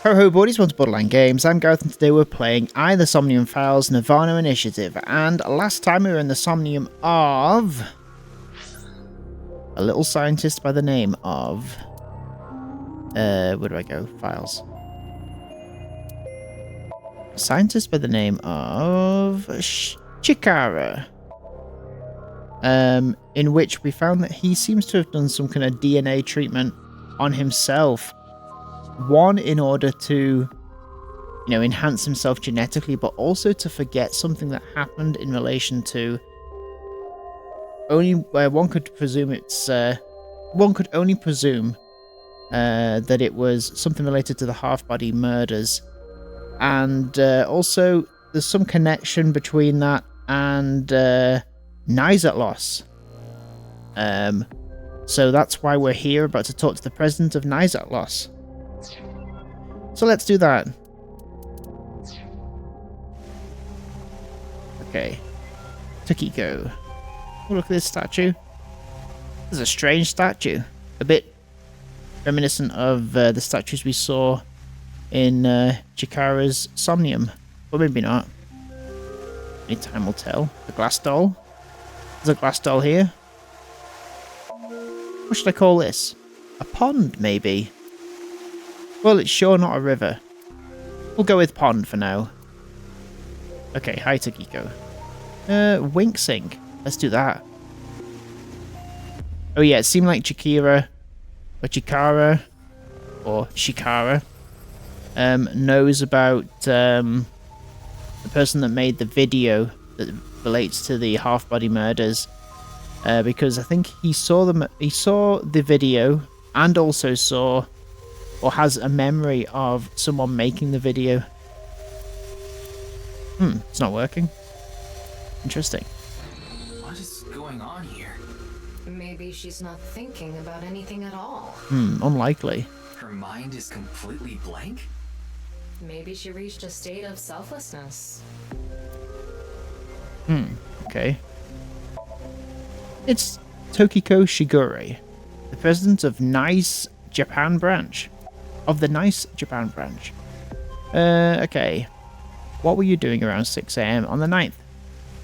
Ho ho buddies, welcome to Borderline Games. I'm Gareth and today we're playing either Somnium Files, Nirvana Initiative, and last time we were in the Somnium of a little scientist by the name of where do I go? Files. A scientist by the name of Chikara. In which we found that he seems to have done some kind of DNA treatment on himself. One, in order to, enhance himself genetically, but also to forget something that happened in relation to only one could presume one could only presume that it was something related to the half-body murders, and also there's some connection between that and Nizat loss. So that's why we're here, about to talk to the president of Nizat loss. So let's do that. Okay. Tukiko. Oh, look at this statue. This is a strange statue. A bit reminiscent of the statues we saw in Chikara's Somnium. But maybe not. Only time will tell. The glass doll. There's a glass doll here. What should I call this? A pond, maybe? Well, it's sure not a river. We'll go with pond for now. Okay, hi Tukiko. Wink Sync. Let's do that. Oh yeah, it seemed like Chikara, or Chikara, or Shikara, knows about the person that made the video that relates to the half-body murders. Because I think he saw the video and also saw or has a memory of someone making the video. It's not working. Interesting. What is going on here? Maybe she's not thinking about anything at all. Unlikely. Her mind is completely blank? Maybe she reached a state of selflessness. Okay. It's Tokiko Shigure, the president of Nice Japan branch. Of the Nice Japan branch. Okay. What were you doing around 6 AM on the 9th?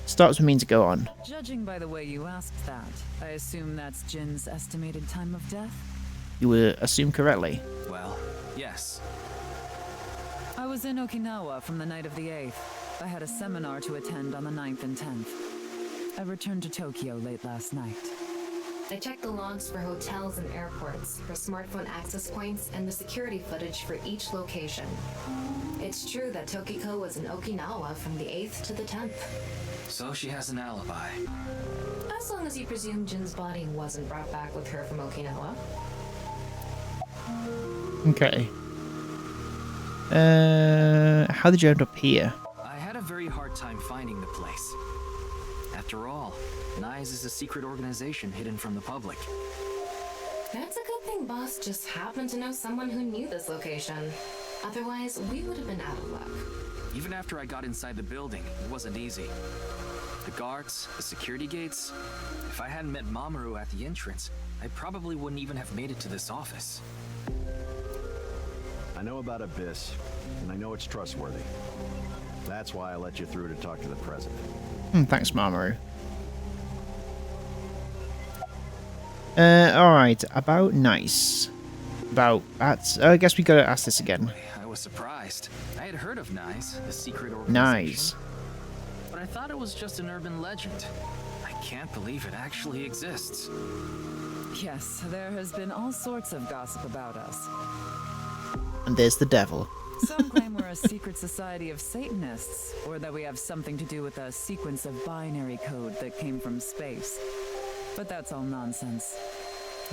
Starts with me to go on. Judging by the way you asked that, I assume that's Jin's estimated time of death? You would assume correctly. Well, yes. I was in Okinawa from the night of the 8th. I had a seminar to attend on the 9th and 10th. I returned to Tokyo late last night. I checked the logs for hotels and airports, for smartphone access points, and the security footage for each location. It's true that Tokiko was in Okinawa from the 8th to the 10th. So she has an alibi. As long as you presume Jin's body wasn't brought back with her from Okinawa. Okay. How did you end up here? I had a very hard time finding the place. After all, NICE is a secret organization hidden from the public. That's a good thing Boss just happened to know someone who knew this location. Otherwise, we would have been out of luck. Even after I got inside the building, it wasn't easy. The guards, the security gates. If I hadn't met Mamoru at the entrance, I probably wouldn't even have made it to this office. I know about Abyss, and I know it's trustworthy. That's why I let you through to talk to the president. Thanks, Mamoru. Alright, about Nice. About that. I guess we gotta ask this again. I was surprised. I had heard of NICE, the secret organization. Nice. But I thought it was just an urban legend. I can't believe it actually exists. Yes, there has been all sorts of gossip about us. And there's the devil. Some claim we're a secret society of Satanists, or that we have something to do with a sequence of binary code that came from space. But that's all nonsense.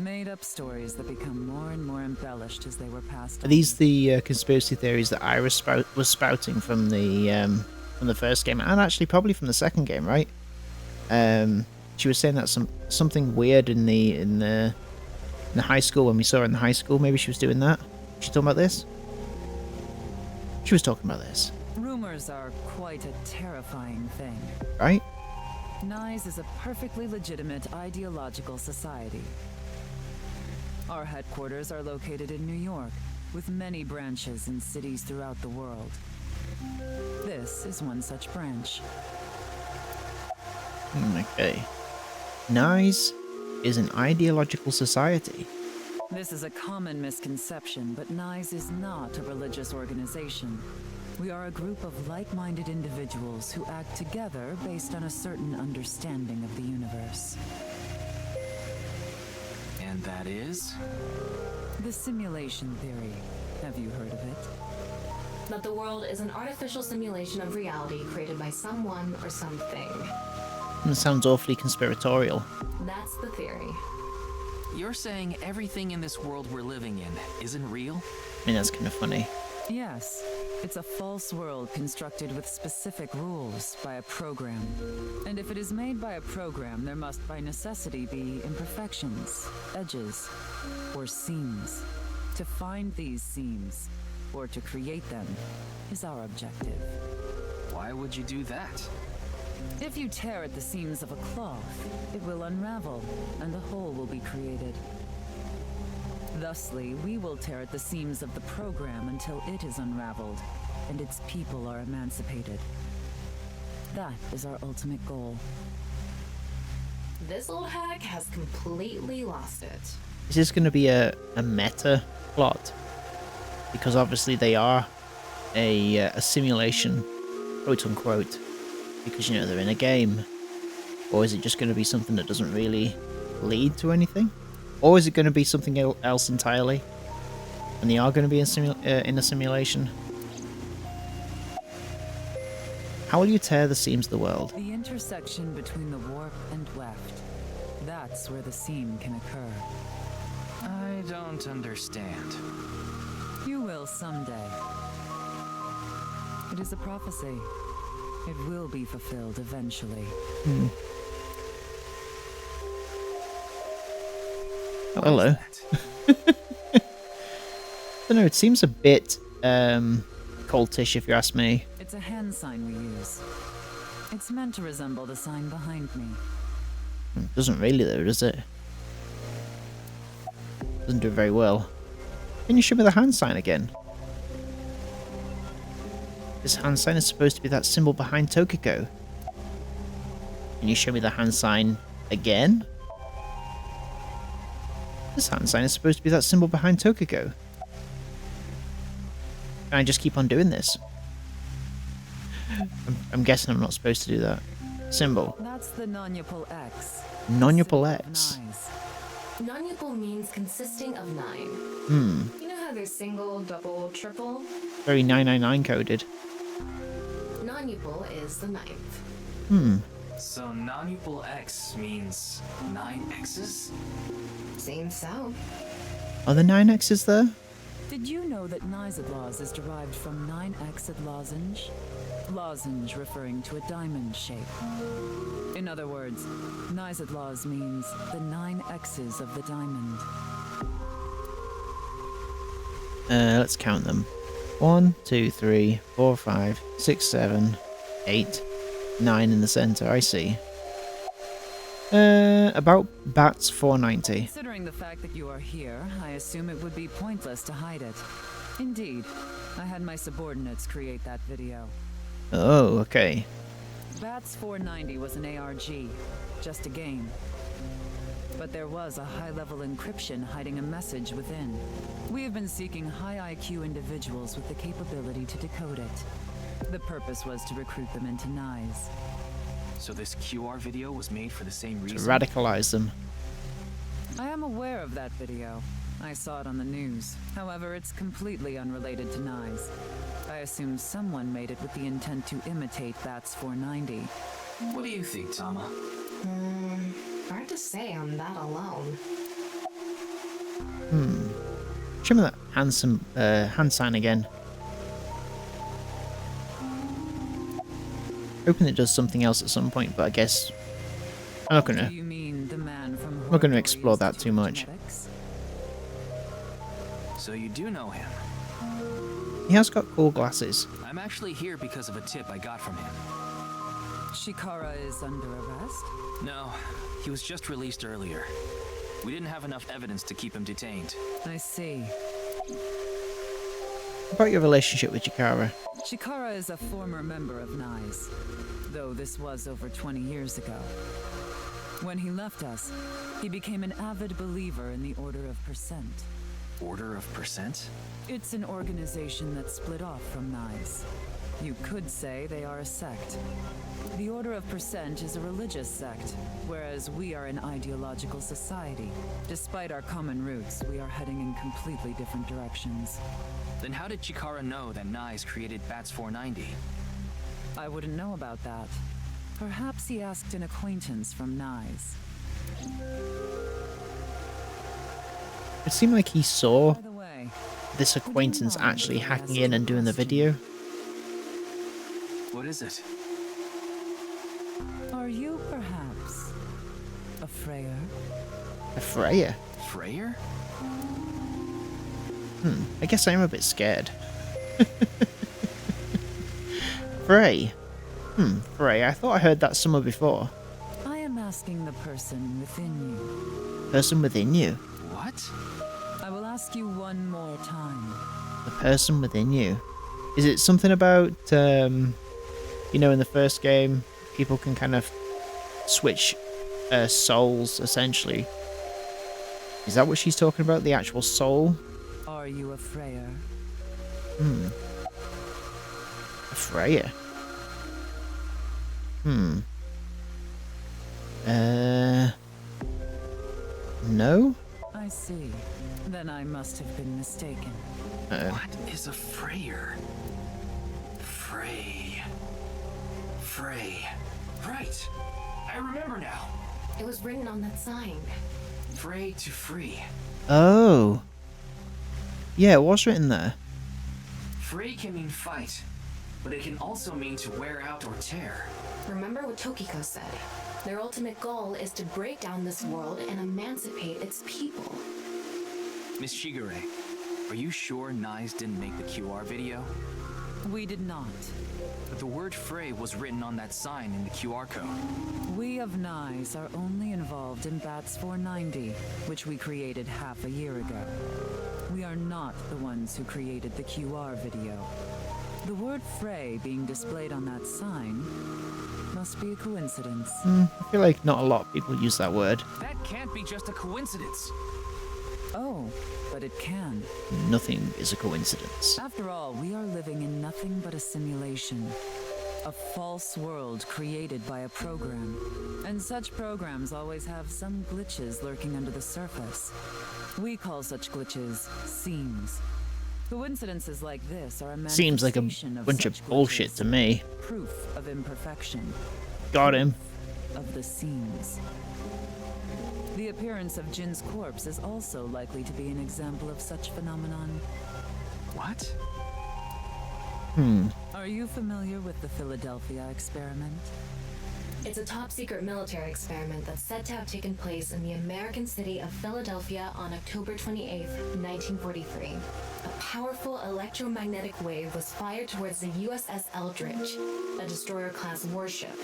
Made-up stories that become more and more embellished as they were passed on. Are these the conspiracy theories that Iris was spouting from the first game, and actually probably from the second game, right? She was saying that something weird in the high school when we saw her in the high school. Maybe she was doing that. Was she talking about this? She was talking about this. Rumors are quite a terrifying thing. Right? NICE is a perfectly legitimate ideological society. Our headquarters are located in New York, with many branches in cities throughout the world. This is one such branch. Okay. NICE is an ideological society. This is a common misconception, but NICE is not a religious organization. We are a group of like-minded individuals who act together based on a certain understanding of the universe. And that is? The simulation theory. Have you heard of it? That the world is an artificial simulation of reality created by someone or something. It sounds awfully conspiratorial. That's the theory. You're saying everything in this world we're living in isn't real? I mean, that's kind of funny. Yes. It's a false world constructed with specific rules by a program. And if it is made by a program, there must by necessity be imperfections, edges, or seams. To find these seams, or to create them, is our objective. Why would you do that? If you tear at the seams of a cloth, it will unravel, and a hole will be created. Thusly, we will tear at the seams of the program until it is unraveled, and its people are emancipated. That is our ultimate goal. This old hack has completely lost it. Is this going to be a meta plot? Because obviously they are a simulation, quote unquote, because, you know, they're in a game. Or is it just going to be something that doesn't really lead to anything? Or is it going to be something else entirely? And they are going to be in a simulation? How will you tear the seams of the world? The intersection between the warp and weft. That's where the seam can occur. I don't understand. You will someday. It is a prophecy. It will be fulfilled eventually. Oh, hello. I don't know, it seems a bit cultish if you ask me. It's a hand sign we use. It's meant to resemble the sign behind me. It doesn't really though, does it? Doesn't do it very well. Can you show me the hand sign again? This hand sign is supposed to be that symbol behind Tokiko. Can you show me the hand sign again? This hand sign is supposed to be that symbol behind Tokiko. Can I just keep on doing this? I'm guessing I'm not supposed to do that. Symbol. That's the non-upal X. Non-upal Symbol of X. Nice. Non-upal means consisting of 9. You know how there's single, double, triple? Very 999 coded. Non-upal is the 9th. So non-upal X means 9 X's? Seems so. Are the 9 X's there? Did you know that Nizadlaws is derived from 9-exed lozenge? Lozenge referring to a diamond shape. In other words, Nizadlaws means the 9 X's of the diamond. Let's count them. 1, 2, 3, 4, 5, 6, 7, 8, 9 in the center, I see. About Bats 490. Considering the fact that you are here, I assume it would be pointless to hide it. Indeed, I had my subordinates create that video. Oh, okay. Bats 490 was an ARG, just a game. But there was a high-level encryption hiding a message within. We have been seeking high IQ individuals with the capability to decode it. The purpose was to recruit them into NICE. So this QR video was made for the same To reason? radicalize them. I am aware of that video. I saw it on the news. However, it's completely unrelated to NICE. I assume someone made it with the intent to imitate Bats 490. What do you think, Tama? Hard to say on that alone. Show me that hand sign again. Hoping it does something else at some point, but I guess I'm not Do gonna. you mean the man from I'm not gonna Horror explore that too Institute of much. Genetics? So you do know him. He has got cool glasses. I'm actually here because of a tip I got from him. Shikara is under arrest? No, he was just released earlier. We didn't have enough evidence to keep him detained. I see. About your relationship with Chikara. Chikara is a former member of NICE, though this was over 20 years ago. When he left us, he became an avid believer in the Order of Percent. Order of Percent? It's an organization that split off from NICE. You could say they are a sect. The Order of Percent is a religious sect, whereas we are an ideological society. Despite our common roots, we are heading in completely different directions. Then how did Chikara know that NICE created BATS 490? I wouldn't know about that. Perhaps he asked an acquaintance from NICE. It seemed like he saw By the way, this acquaintance actually hacking in and doing the video. What is it? are you perhaps a Freyr? A Freya? Freyr? I guess I am a bit scared. Frey. Frey. I thought I heard that somewhere before. I am asking the person within you. Person within you. What? I will ask you one more time. The person within you. Is it something about, you know, in the first game, people can kind of switch souls, essentially? Is that what she's talking about? The actual soul? Are you a Freyr? A Freya? No? I see. Then I must have been mistaken. What is a Freyr? Frey. Right. I remember now. It was written on that sign. Frey to free. Oh. Yeah, it was written there. Frey can mean fight, but it can also mean to wear out or tear. Remember what Tokiko said. Their ultimate goal is to break down this world and emancipate its people. Miss Shigure, are you sure NICE didn't make the QR video? We did not. But the word Frey was written on that sign in the QR code. We of NICE are only involved in BATS 490, which we created half a year ago. We are not the ones who created the QR video. The word Frey being displayed on that sign must be a coincidence. I feel like not a lot of people use that word. That can't be just a coincidence. Oh, but it can. Nothing is a coincidence. After all, we are living in nothing but a simulation. A false world created by a program. And such programs always have some glitches lurking under the surface. We call such glitches seams. Coincidences like this are a Seems like a manifestation bunch such of bullshit glitches. to me. Proof of imperfection. Got him. Of the seams. The appearance of Jin's corpse is also likely to be an example of such phenomenon. What? Are you familiar with the Philadelphia experiment? It's a top-secret military experiment that's said to have taken place in the American city of Philadelphia on October 28, 1943. A powerful electromagnetic wave was fired towards the USS Eldridge, a destroyer-class warship.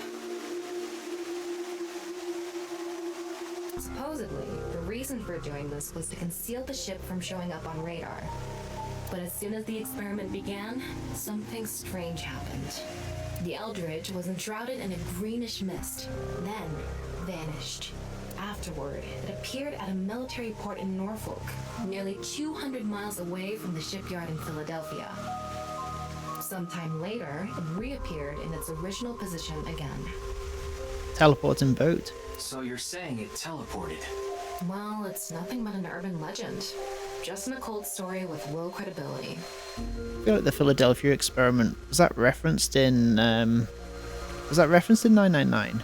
Supposedly, the reason for doing this was to conceal the ship from showing up on radar. But as soon as the experiment began, something strange happened. The Eldridge was enshrouded in a greenish mist, then vanished. Afterward, it appeared at a military port in Norfolk, nearly 200 miles away from the shipyard in Philadelphia. Sometime later, it reappeared in its original position again. Teleporting boat. So you're saying it teleported? Well, it's nothing but an urban legend. Just an occult story with low credibility. I feel like the Philadelphia experiment was that referenced in 999? Kind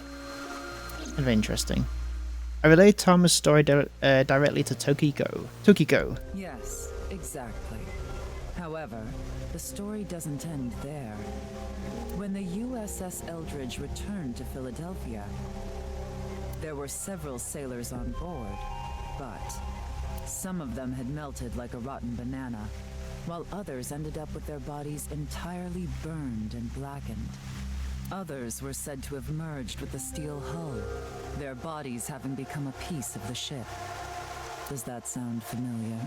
of interesting. I relayed Thomas' story directly to Tokiko. Yes, exactly. However, the story doesn't end there. When the USS Eldridge returned to Philadelphia, there were several sailors on board, but some of them had melted like a rotten banana, while others ended up with their bodies entirely burned and blackened. Others were said to have merged with the steel hull, their bodies having become a piece of the ship. Does that sound familiar?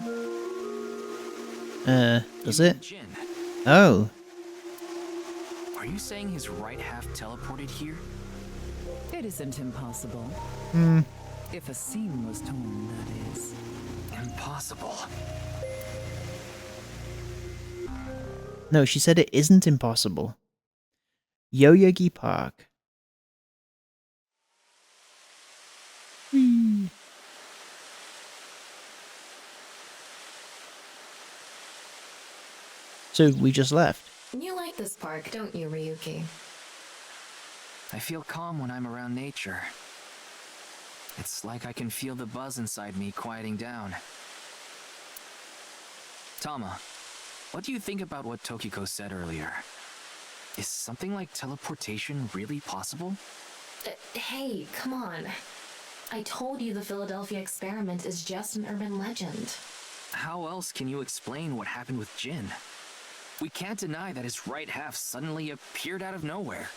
Does it? Jin. Oh. Are you saying his right half teleported here? It isn't impossible. Hmm. If a seam was torn, that is. Impossible. No, she said it isn't impossible. Yoyogi Park. Whee. So we just left. You like this park, don't you, Ryuki? I feel calm when I'm around nature. It's like I can feel the buzz inside me quieting down. Tama, what do you think about what Tokiko said earlier? Is something like teleportation really possible? Hey, come on. I told you the Philadelphia experiment is just an urban legend. How else can you explain what happened with Jin? We can't deny that his right half suddenly appeared out of nowhere.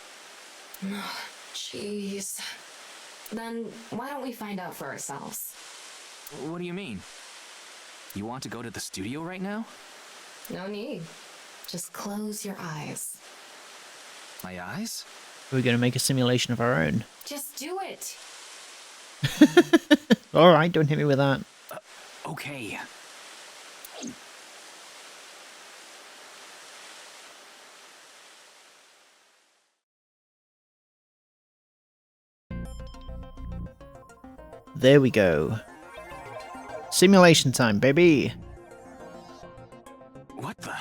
Jeez. Then why don't we find out for ourselves? What do you mean? You want to go to the studio right now? No need. Just close your eyes. My eyes? We're going to make a simulation of our own. Just do it. Alright, don't hit me with that. Okay. There we go. Simulation time, baby. What the?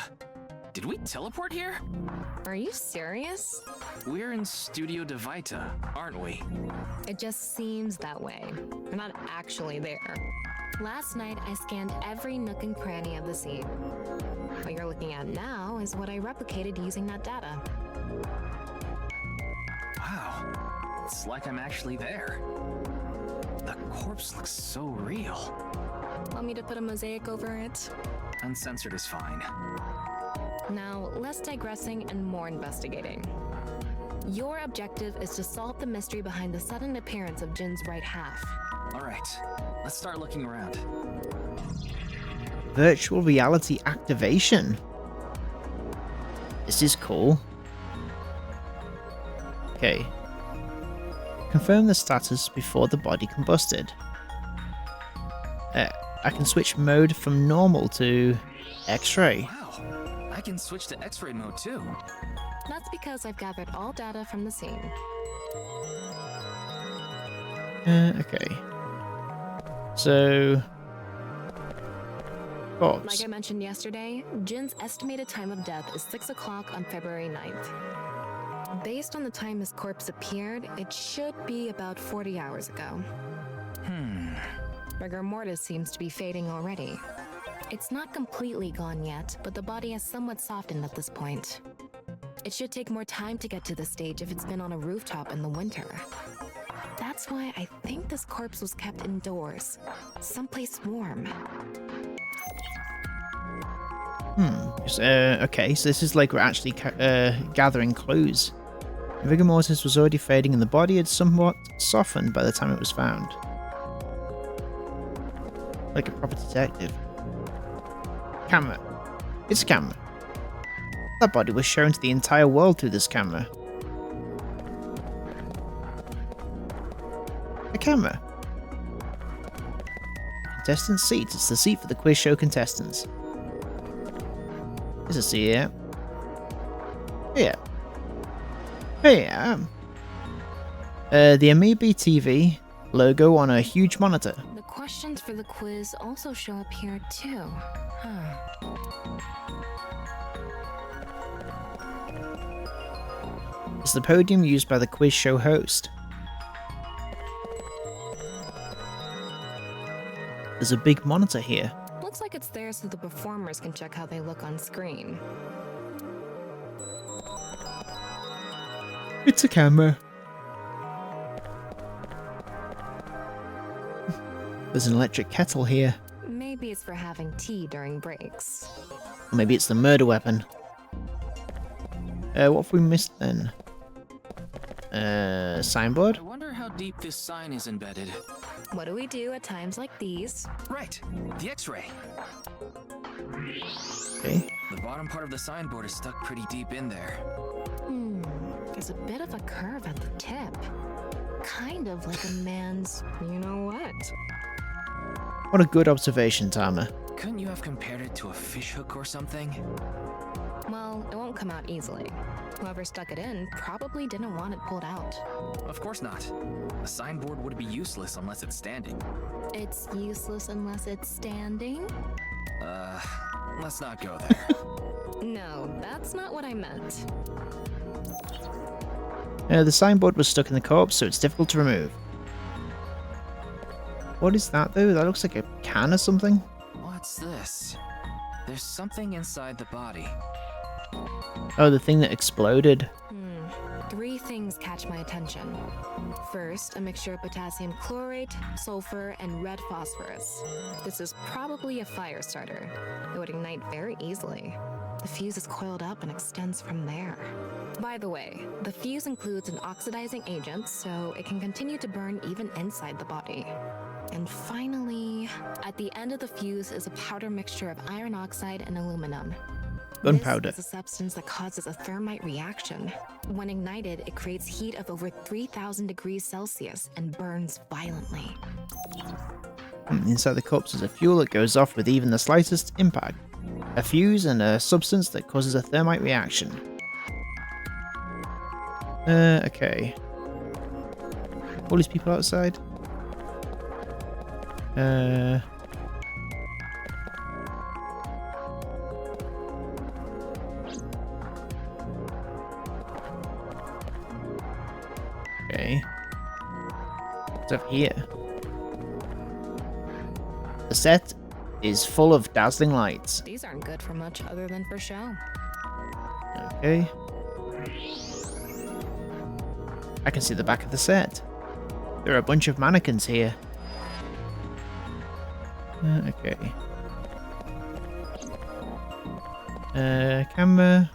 Did we teleport here? Are you serious? We're in Studio Devita, aren't we? It just seems that way. We're not actually there. Last night, I scanned every nook and cranny of the scene. What you're looking at now is what I replicated using that data. Wow. It's like I'm actually there. The corpse looks so real. Want me to put a mosaic over it? Uncensored is fine. Now, less digressing and more investigating. Your objective is to solve the mystery behind the sudden appearance of Jin's right half. Alright, let's start looking around. Virtual reality activation. This is cool. Okay. Confirm the status before the body combusted. I can switch mode from normal to X-ray. Wow, I can switch to X-ray mode too. That's because I've gathered all data from the scene. Okay. So... Like corpse. I mentioned yesterday, Jin's estimated time of death is 6 o'clock on February 9th. Based on the time his corpse appeared, it should be about 40 hours ago. Rigor mortis seems to be fading already. It's not completely gone yet, but the body has somewhat softened at this point. It should take more time to get to this stage if it's been on a rooftop in the winter. That's why I think this corpse was kept indoors, someplace warm. Okay, so this is like we're actually gathering clues. Rigor mortis was already fading and the body had somewhat softened by the time it was found. Like a proper detective. Camera. It's a camera. That body was shown to the entire world through this camera. A camera. Contestant seat. It's the seat for the quiz show contestants. There's a seat here. Here. Here. The Amiibo TV logo on a huge monitor. The questions for the quiz also show up here too. Huh. It's the podium used by the quiz show host. There's a big monitor here. Looks like it's there so the performers can check how they look on screen. It's a camera. There's an electric kettle here. Maybe it's for having tea during breaks. Or maybe it's the murder weapon. What have we missed then? Signboard? I wonder how deep this sign is embedded. What do we do at times like these? Right, the X-ray. Okay. The bottom part of the signboard is stuck pretty deep in there. There's a bit of a curve at the tip. Kind of like a man's, you know what? What a good observation, Tama. Couldn't you have compared it to a fish hook or something? Well, it won't come out easily. Whoever stuck it in probably didn't want it pulled out. Of course not. A signboard would be useless unless it's standing. It's useless unless it's standing? Let's not go there. No, that's not what I meant. The signboard was stuck in the corpse, so it's difficult to remove. What is that, though? That looks like a can or something. What's this? There's something inside the body. Oh, the thing that exploded. Three things catch my attention. First, a mixture of potassium chlorate, sulfur, and red phosphorus. This is probably a fire starter. It would ignite very easily. The fuse is coiled up and extends from there. By the way, the fuse includes an oxidizing agent, so it can continue to burn even inside the body. And finally, at the end of the fuse is a powder mixture of iron oxide and aluminum. Gunpowder. This is a substance that causes a thermite reaction. When ignited, it creates heat of over 3,000 degrees Celsius and burns violently. Inside the corpse is a fuel that goes off with even the slightest impact. A fuse and a substance that causes a thermite reaction. Okay. All these people outside. Okay. What's up here? The set is full of dazzling lights. These aren't good for much other than for show. Okay. I can see the back of the set. There are a bunch of mannequins here. Okay. Camera.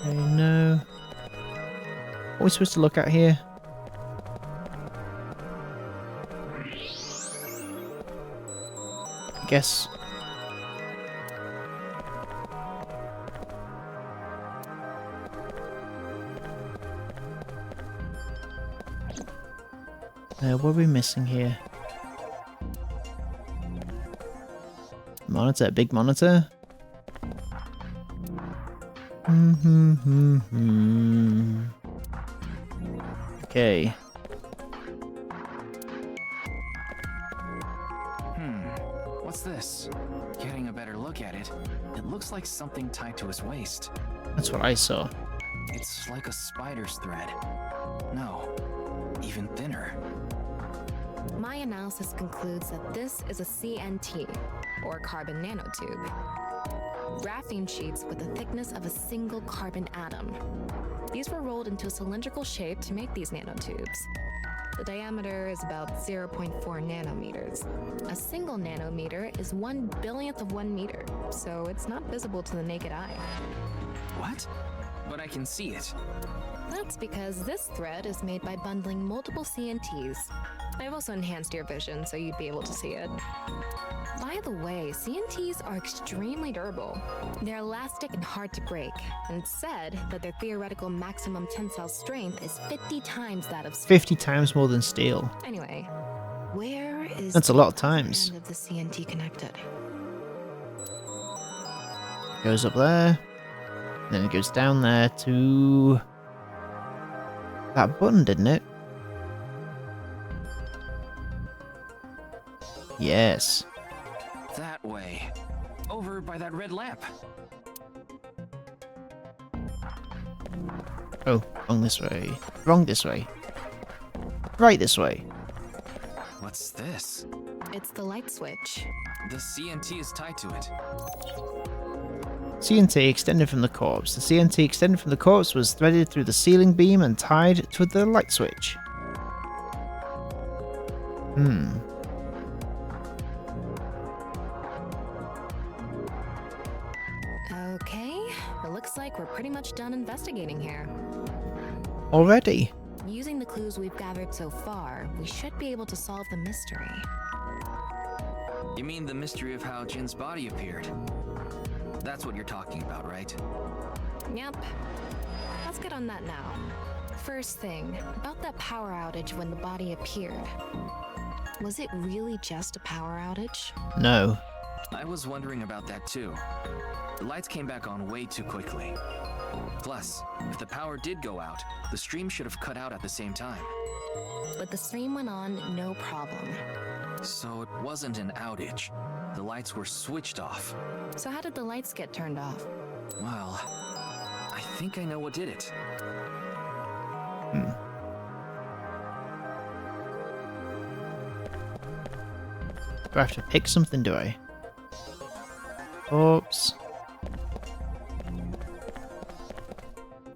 Okay, no. What are we supposed to look at here? I guess. What are we missing here? Monitor, big monitor. Okay. What's this? Getting a better look at it, it looks like something tied to his waist. That's what I saw. It's like a spider's thread. No, even thinner. My analysis concludes that this is a CNT, or carbon nanotube. Graphene sheets with the thickness of a single carbon atom. These were rolled into a cylindrical shape to make these nanotubes. The diameter is about 0.4 nanometers. A single nanometer is 1/1000th of 1 meter, so it's not visible to the naked eye. What? But I can see it. That's because this thread is made by bundling multiple CNTs. I've also enhanced your vision so you'd be able to see it. By the way, CNTs are extremely durable. They're elastic and hard to break, and it's said that their theoretical maximum tensile strength is 50 times that of steel. 50 times more than steel. Anyway, where is That's a lot of times. the end of the CNT connected? Goes up there. Then it goes down there to that button, didn't it? Yes. That way. Over by that red lamp. Oh, wrong this way. Wrong this way. Right this way. What's this? It's the light switch. The CNT is tied to it. CNT extended from the corpse. The CNT extended from the corpse was threaded through the ceiling beam and tied to the light switch. Okay, it looks like we're pretty much done investigating here. already? Using the clues we've gathered so far, we should be able to solve the mystery. You mean the mystery of how Jin's body appeared? That's what you're talking about, right? Yep. Let's get on that now. First thing, about that power outage when the body appeared. Was it really just a power outage? No. I was wondering about that too. The lights came back on way too quickly. Plus, if the power did go out, the stream should have cut out at the same time. But the stream went on, no problem. So it wasn't an outage. The lights were switched off. So how did the lights get turned off? Well, I think I know what did it. Do I have to pick something, do I? Oops.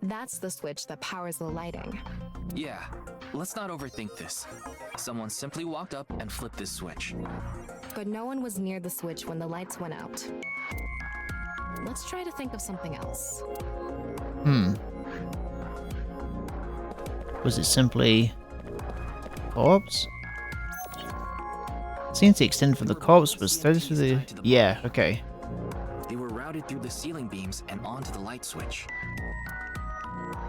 That's the switch that powers the lighting. Yeah, let's not overthink this. Someone simply walked up and flipped this switch. But no one was near the switch when the lights went out. Let's try to think of something else. Was it simply corpse? CNC extended from the corpse was threaded through the... Yeah, okay. They were routed through the ceiling beams and onto the light switch.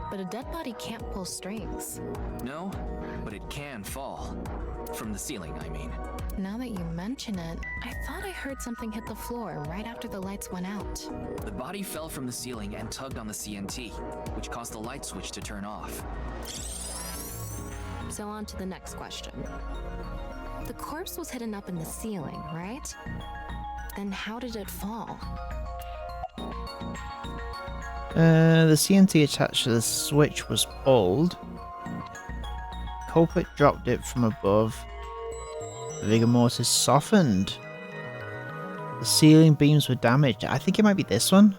But a dead body can't pull strings. No, but it can fall. From the ceiling, I mean. Now that you mention it, I thought I heard something hit the floor right after the lights went out. The body fell from the ceiling and tugged on the CNT, which caused the light switch to turn off. So on to the next question. The corpse was hidden up in the ceiling, right? Then how did it fall? The CNT attached to the switch was pulled. Culprit dropped it from above. The rigor mortis softened. The ceiling beams were damaged. I think it might be this one.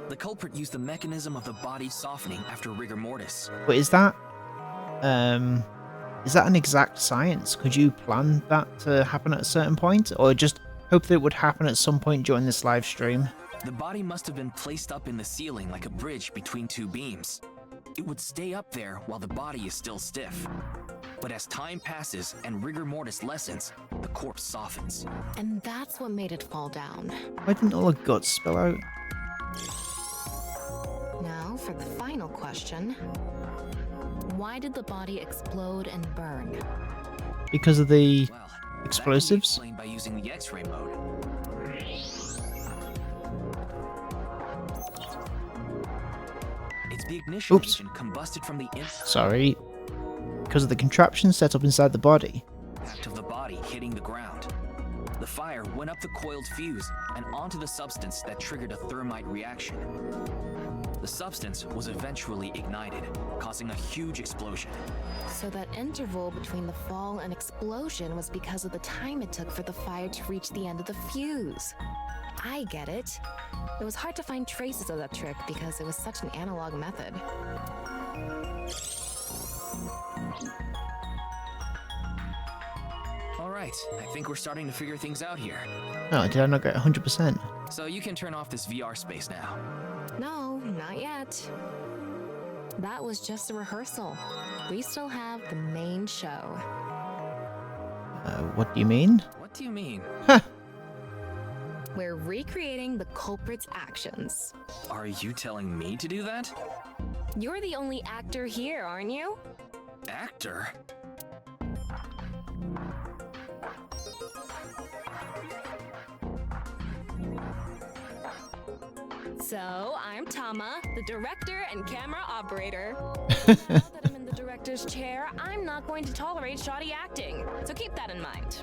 The culprit used the mechanism of the body softening after rigor mortis. But is that an exact science? Could you plan that to happen at a certain point, or just hope that it would happen at some point during this live stream? The body must have been placed up in the ceiling like a bridge between two beams. It would stay up there while the body is still stiff. But as time passes and rigor mortis lessens, the corpse softens. And that's what made it fall down. Why didn't all the guts spill out? Now for the final question. Why did the body explode and burn? Because of the Well, explosives? that can be explained by using the X-ray mode. It's the ignition Oops. agent combusted from the Sorry. Because of the contraption set up inside the body. impact of the body hitting the ground. The fire went up the coiled fuse and onto the substance that triggered a thermite reaction. The substance was eventually ignited, causing a huge explosion. So that interval between the fall and explosion was because of the time it took for the fire to reach the end of the fuse. I get it. It was hard to find traces of that trick because it was such an analog method. All right, I think we're starting to figure things out here. Oh, did I not get 100%? So you can turn off this VR space now. No, not yet. That was just a rehearsal. We still have the main show. What do you mean? What do you mean? We're recreating the culprit's actions. Are you telling me to do that? You're the only actor here, aren't you? Actor? So, I'm Tama, the director and camera operator. Now that I'm in the director's chair, I'm not going to tolerate shoddy acting. So keep that in mind.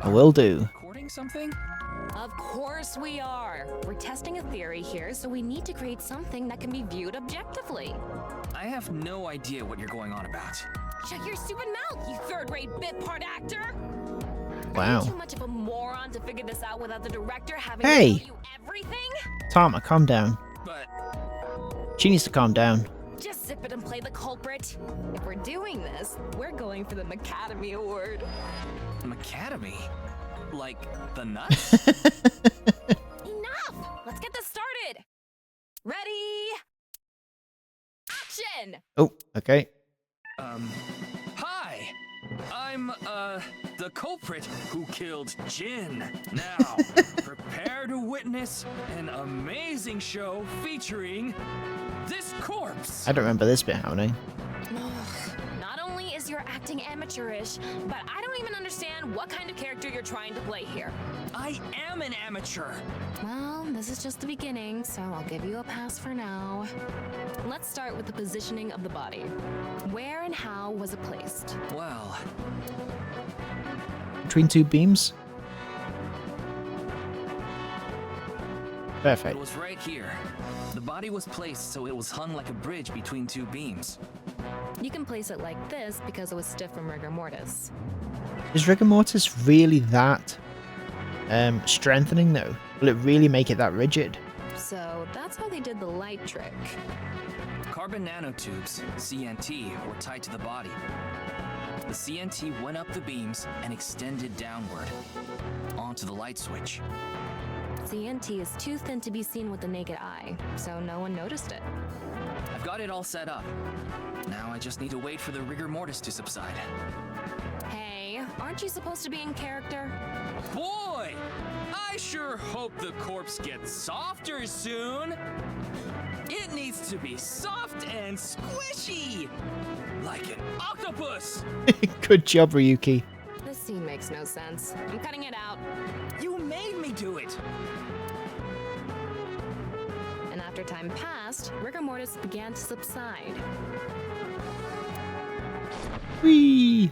I will do. Recording something? Of course we are. We're testing a theory here, so we need to create something that can be viewed objectively. I have no idea what you're going on about. Shut your stupid mouth, you third-rate bit part actor! Are Wow. you too much of a moron to figure this out without the director having Hey! to tell you everything? Tama, calm down. But She needs to calm down. Just zip it and play the culprit. If we're doing this, we're going for the Academy Award. Academy? Like the nuts? Enough! Let's get this started! Ready? Action! Oh, okay. Hi! I'm, the culprit who killed Jin. Now, prepare to witness an amazing show featuring this corpse. I don't remember this bit happening. Not only is your acting amateurish, but I don't even understand what kind of character you're trying to play here. I am an amateur. Well, this is just the beginning, so I'll give you a pass for now. Let's start with the positioning of the body. Where and how was it placed? Well, Between two beams. it Perfect. was right here. The body was placed so it was hung like a bridge between two beams. You can place it like this because it was stiff from rigor mortis. Is rigor mortis really that strengthening though? Will it really make it that rigid? So that's how they did the light trick. Carbon nanotubes, CNT, were tied to the body. The CNT went up the beams and extended downward onto the light switch. CNT is too thin to be seen with the naked eye, so no one noticed it. I've got it all set up. Now I just need to wait for the rigor mortis to subside. Hey, aren't you supposed to be in character? Boy! I sure hope the corpse gets softer soon! It needs to be soft and squishy! Like an octopus! Good job, Ryuki. This scene makes no sense. I'm cutting it out. You made me do it! And after time passed, rigor mortis began to subside. Whee!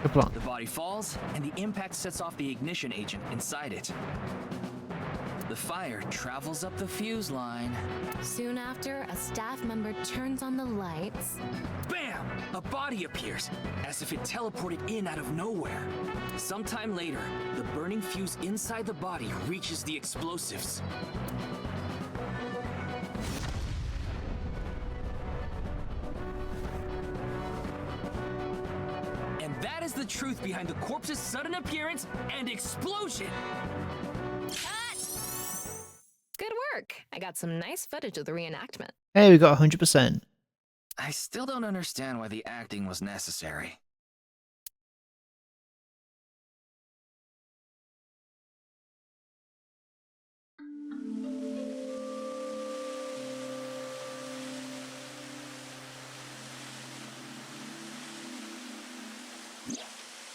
Good plan. The body falls, and the impact sets off the ignition agent inside it. The fire travels up the fuse line. Soon after, a staff member turns on the lights. Bam! A body appears, as if it teleported in out of nowhere. Sometime later, the burning fuse inside the body reaches the explosives. And that is the truth behind the corpse's sudden appearance and explosion. Good work! I got some nice footage of the reenactment. Hey, we got 100%. I still don't understand why the acting was necessary.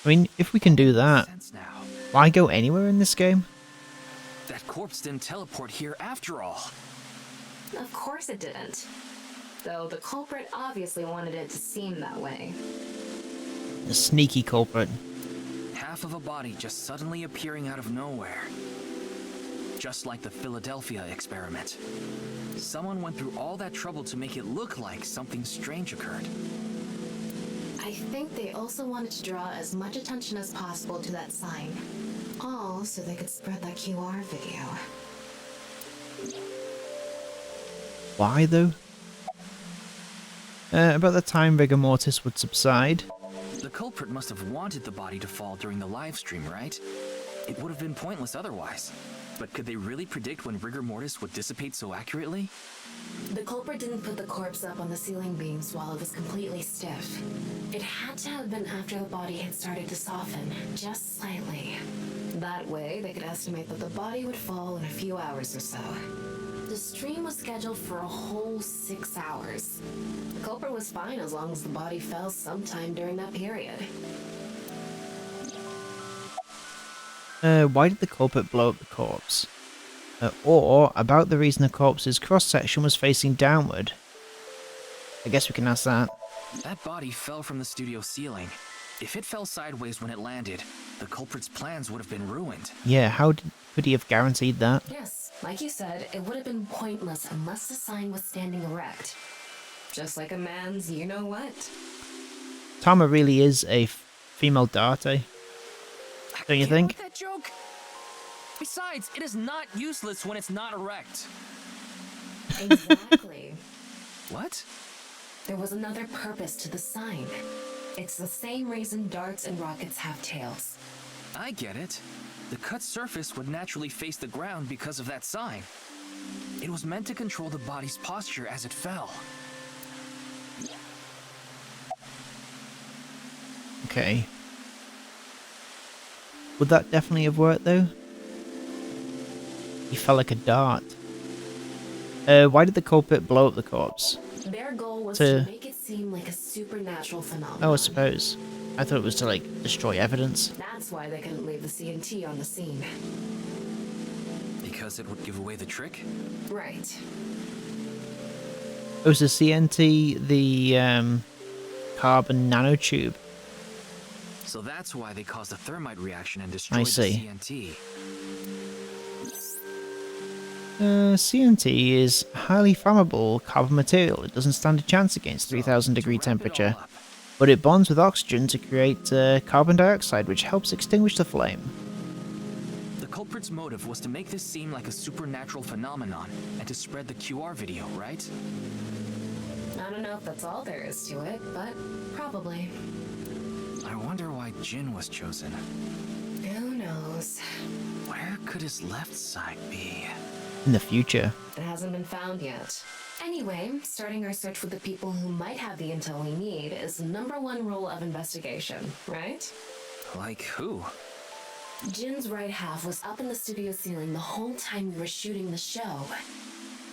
I mean, if we can do that, Sense now. why go anywhere in this game? That corpse didn't teleport here after all. Of course it didn't. Though the culprit obviously wanted it to seem that way. A sneaky culprit. Half of a body just suddenly appearing out of nowhere. Just like the Philadelphia experiment. Someone went through all that trouble to make it look like something strange occurred. I think they also wanted to draw as much attention as possible to that sign. All so they could spread that QR video. Why though? About the time rigor mortis would subside. The culprit must have wanted the body to fall during the live stream, right? It would have been pointless otherwise. But could they really predict when rigor mortis would dissipate so accurately? The culprit didn't put the corpse up on the ceiling beams while it was completely stiff. It had to have been after the body had started to soften, just slightly. That way, they could estimate that the body would fall in a few hours or so. The stream was scheduled for a whole 6 hours. The culprit was fine as long as the body fell sometime during that period. Why did the culprit blow up the corpse? Or about the reason the corpse's cross-section was facing downward. I guess we can ask that. That body fell from the studio ceiling. If it fell sideways when it landed, the culprit's plans would have been ruined. Yeah, how could he have guaranteed that? Yes, like you said, it would have been pointless unless the sign was standing erect. Just like a man's you-know-what. Tama really is a female Date. Don't you Get think? with that joke? Besides, it is not useless when it's not erect. Exactly. What? There was another purpose to the sign. It's the same reason darts and rockets have tails. I get it. The cut surface would naturally face the ground because of that sign. It was meant to control the body's posture as it fell. Okay. Would that definitely have worked though? He fell like a dart. Why did the culprit blow up the corpse? Their goal was To- to make it seem like a supernatural phenomenon. Oh, I suppose. I thought it was to, like, destroy evidence. That's why they couldn't leave the CNT on the scene. Because it would give away the trick? Right. It was the CNT, the carbon nanotube. So that's why they caused a thermite reaction and destroyed the see. CNT. CNT is highly flammable carbon material. It doesn't stand a chance against 3000 degree To wrap it all temperature, up, but it bonds with oxygen to create carbon dioxide, which helps extinguish the flame. the culprit's motive was to make this seem like a supernatural phenomenon and to spread the QR video, right? I don't know if that's all there is to it, but probably. I wonder why Jin was chosen. Who knows? Where could his left side be? In the future. It hasn't been found yet. Anyway, starting our search with the people who might have the intel we need is the #1 rule of investigation, right? Like who? Jin's right half was up in the studio ceiling the whole time we were shooting the show.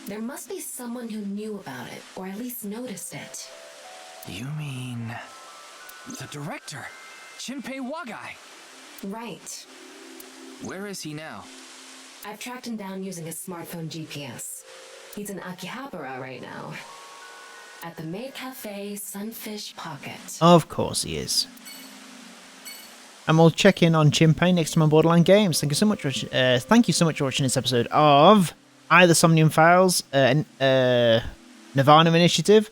There must be someone who knew about it, or at least noticed it. You mean... the director! Shinpei Wagai! Right. Where is he now? I've tracked him down using his smartphone GPS. He's in Akihabara right now. At the Maid Cafe Sunfish Pocket. Of course he is. And we'll check in on Shinpei next time on Borderline Games. Thank you so much for watching this episode of either Somnium Files, Nirvana Initiative,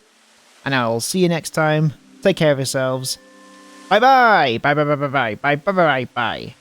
and I'll see you next time. Take care of yourselves. Bye bye. Bye bye bye bye bye bye bye bye bye.